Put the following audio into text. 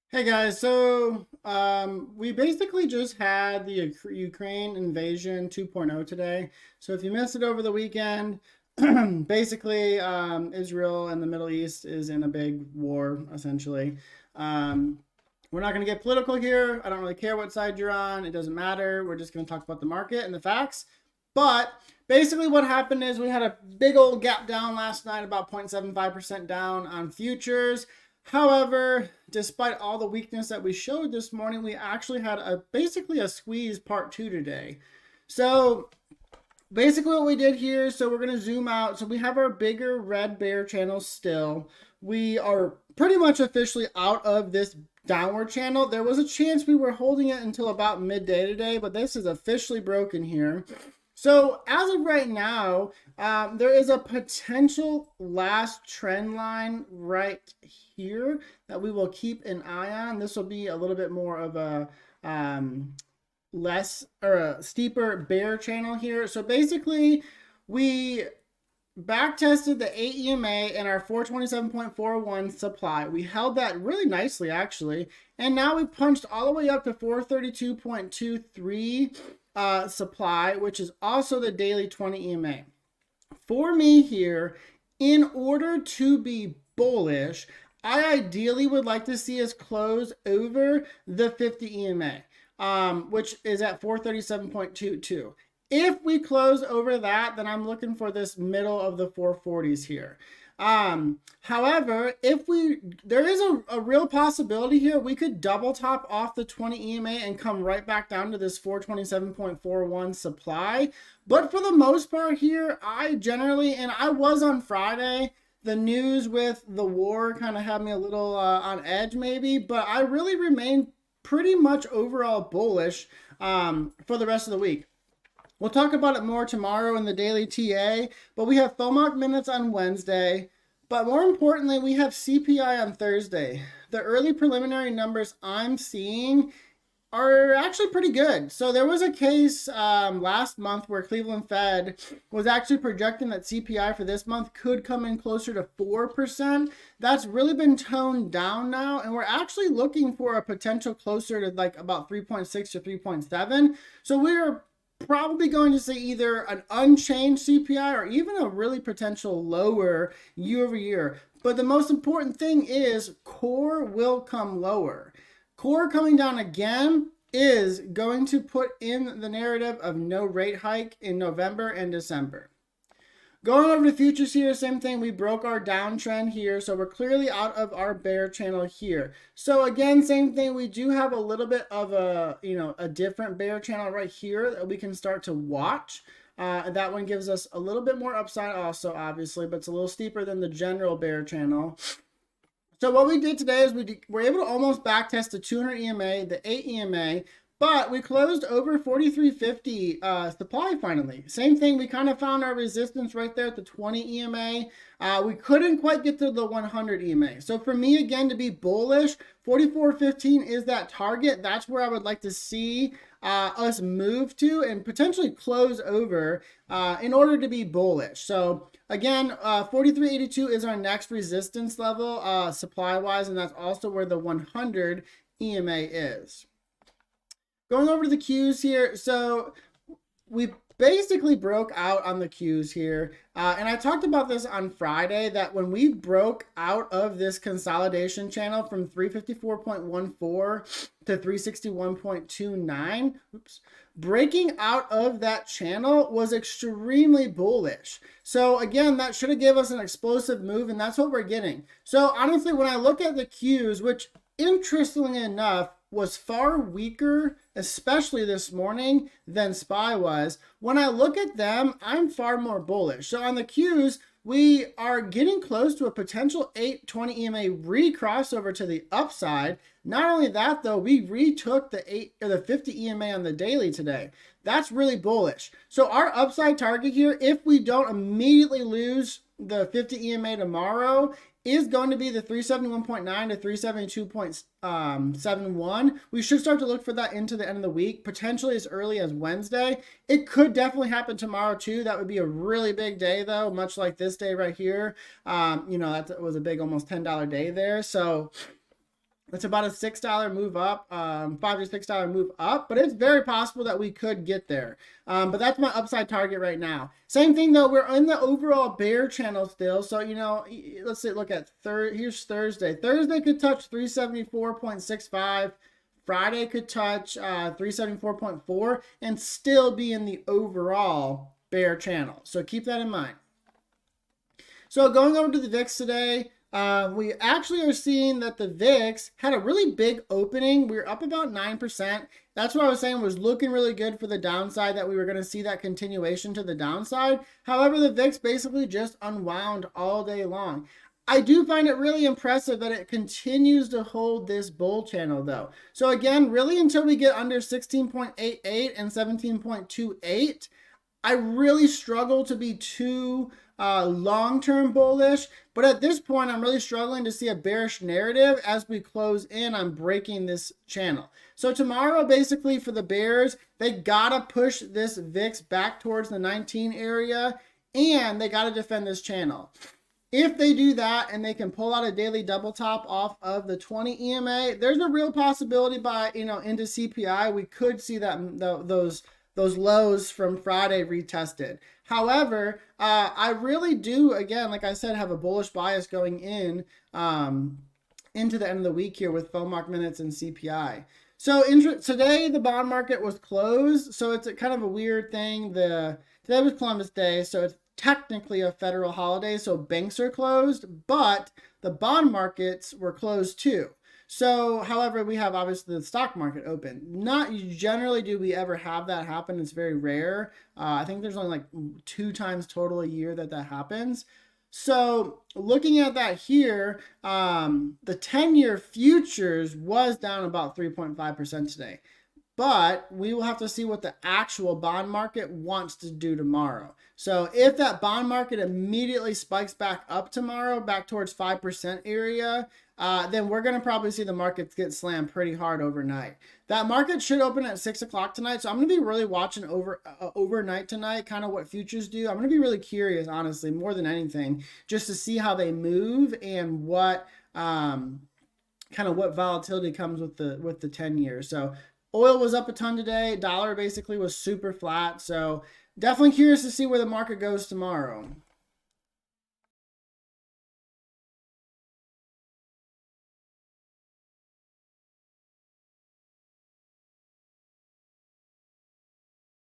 Hey guys, we basically just had the Ukraine invasion 2.0 today. So if you missed it over the weekend, basically Israel and the Middle East is in a big war, essentially. Um, we're not going to get political here. I don't really care what side you're on. It doesn't matter. We're just going to talk about the market and the facts. But basically what happened is we had a big old gap down last night, about 0.75% down on futures. However, despite all the weakness that we showed this morning, we actually had basically a squeeze part two today. So basically what we did here, so we're going to zoom out. So we have our bigger red bear channel still. We are pretty much officially out of this downward channel. There was a chance we were holding it until about midday today, but this is officially broken here. So as of right now, there is a potential last trend line right here that we will keep an eye on. This will be a little bit more of a less or a steeper bear channel here. So basically, we back tested the 8 EMA and our 427.41 supply. We held that really nicely actually, and now we punched all the way up to 432.23 supply, which is also the daily 20 EMA. For me here, in order to be bullish, I ideally would like to see us close over the 50 EMA, which is at 437.22. If we close over that, then I'm looking for this middle of the 440s here. However, there is a real possibility here, we could double top off the 20 EMA and come right back down to this 427.41 supply. But for the most part here, and I was on Friday, the news with the war kind of had me a little on edge maybe, but I really remain pretty much overall bullish for the rest of the week. We'll talk about it more tomorrow in the daily TA, but we have FOMOC minutes on Wednesday. But more importantly, we have CPI on Thursday. The early preliminary numbers I'm seeing are actually pretty good. So there was a case last month where Cleveland Fed was actually projecting that CPI for this month could come in closer to 4%. That's really been toned down now, and we're actually looking for a potential closer to like about 3.6 to 3.7. So we're probably going to see either an unchanged CPI or even a really potential lower year over year. But the most important thing is core will come lower. Core coming down again is going to put in the narrative of no rate hike in November and December. Going over to futures here, same thing. We broke our downtrend here, so we're clearly out of our bear channel here. So again, same thing. We do have a little bit of a different bear channel right here that we can start to watch. That one gives us a little bit more upside also, obviously, but it's a little steeper than the general bear channel. So what we did today is we were able to almost backtest the 200 EMA, the 8 EMA, but we closed over 4350 supply finally. Same thing, we kind of found our resistance right there at the 20 EMA. We couldn't quite get to the 100 EMA. So for me, again, to be bullish, 4415 is that target. That's where I would like to see us move to and potentially close over in order to be bullish. So again, 4382 is our next resistance level supply-wise, and that's also where the 100 EMA is. Going over to the Qs here, so we basically broke out on the Qs here, and I talked about this on Friday, that when we broke out of this consolidation channel from 354.14 to 361.29, breaking out of that channel was extremely bullish. So again, that should have given us an explosive move, and that's what we're getting. So honestly, when I look at the Qs, which interestingly enough was far weaker, especially this morning, than SPY was. When I look at them, I'm far more bullish. So on the Qs, we are getting close to a potential 820 EMA recrossover to the upside. Not only that, though, we retook the 50 EMA on the daily today. That's really bullish. So our upside target here, if we don't immediately lose the 50 EMA tomorrow, is going to be the 371.9 to 372.71. We should start to look for that into the end of the week, potentially as early as Wednesday. It could definitely happen tomorrow too. That would be a really big day though, much like this day right here. That was a big almost $10 day there. So It's about a $6 move up, $5 to $6 move up, but it's very possible that we could get there. But that's my upside target right now. Same thing though, we're in the overall bear channel still. So, you know, let's say, look at here's Thursday. Thursday could touch 374.65. Friday could touch 374.4 and still be in the overall bear channel. So keep that in mind. So going over to the VIX today, we actually are seeing that the VIX had a really big opening. We were up about 9%. That's what I was saying was looking really good for the downside, that we were going to see that continuation to the downside. However, the VIX basically just unwound all day long. I do find it really impressive that it continues to hold this bull channel though. So again, really until we get under 16.88 and 17.28, I really struggle to be too long-term bullish, but at this point I'm really struggling to see a bearish narrative as we close in on breaking this channel. So tomorrow, basically for the bears, they gotta push this VIX back towards the 19 area, and they gotta defend this channel. If they do that and they can pull out a daily double top off of the 20 EMA, there's a real possibility by, you know, into CPI, we could see that those lows from Friday retested. However, I really do, again, like I said, have a bullish bias going in into the end of the week here with FOMOC minutes and CPI. So today the bond market was closed, so it's kind of a weird thing. Today was Columbus Day, so it's technically a federal holiday, so banks are closed, but the bond markets were closed too. So, however, we have obviously the stock market open. Not generally do we ever have that happen. It's very rare. I think there's only like 2 times total a year that happens. So looking at that here, the 10-year futures was down about 3.5% today. But we will have to see what the actual bond market wants to do tomorrow. So if that bond market immediately spikes back up tomorrow, back towards 5% area, then we're going to probably see the markets get slammed pretty hard overnight. That market should open at 6 o'clock tonight. So I'm going to be really watching overnight tonight, kind of what futures do. I'm going to be really curious, honestly, more than anything, just to see how they move and what kind of what volatility comes with the 10 years. So oil was up a ton today. Dollar basically was super flat. So definitely curious to see where the market goes tomorrow.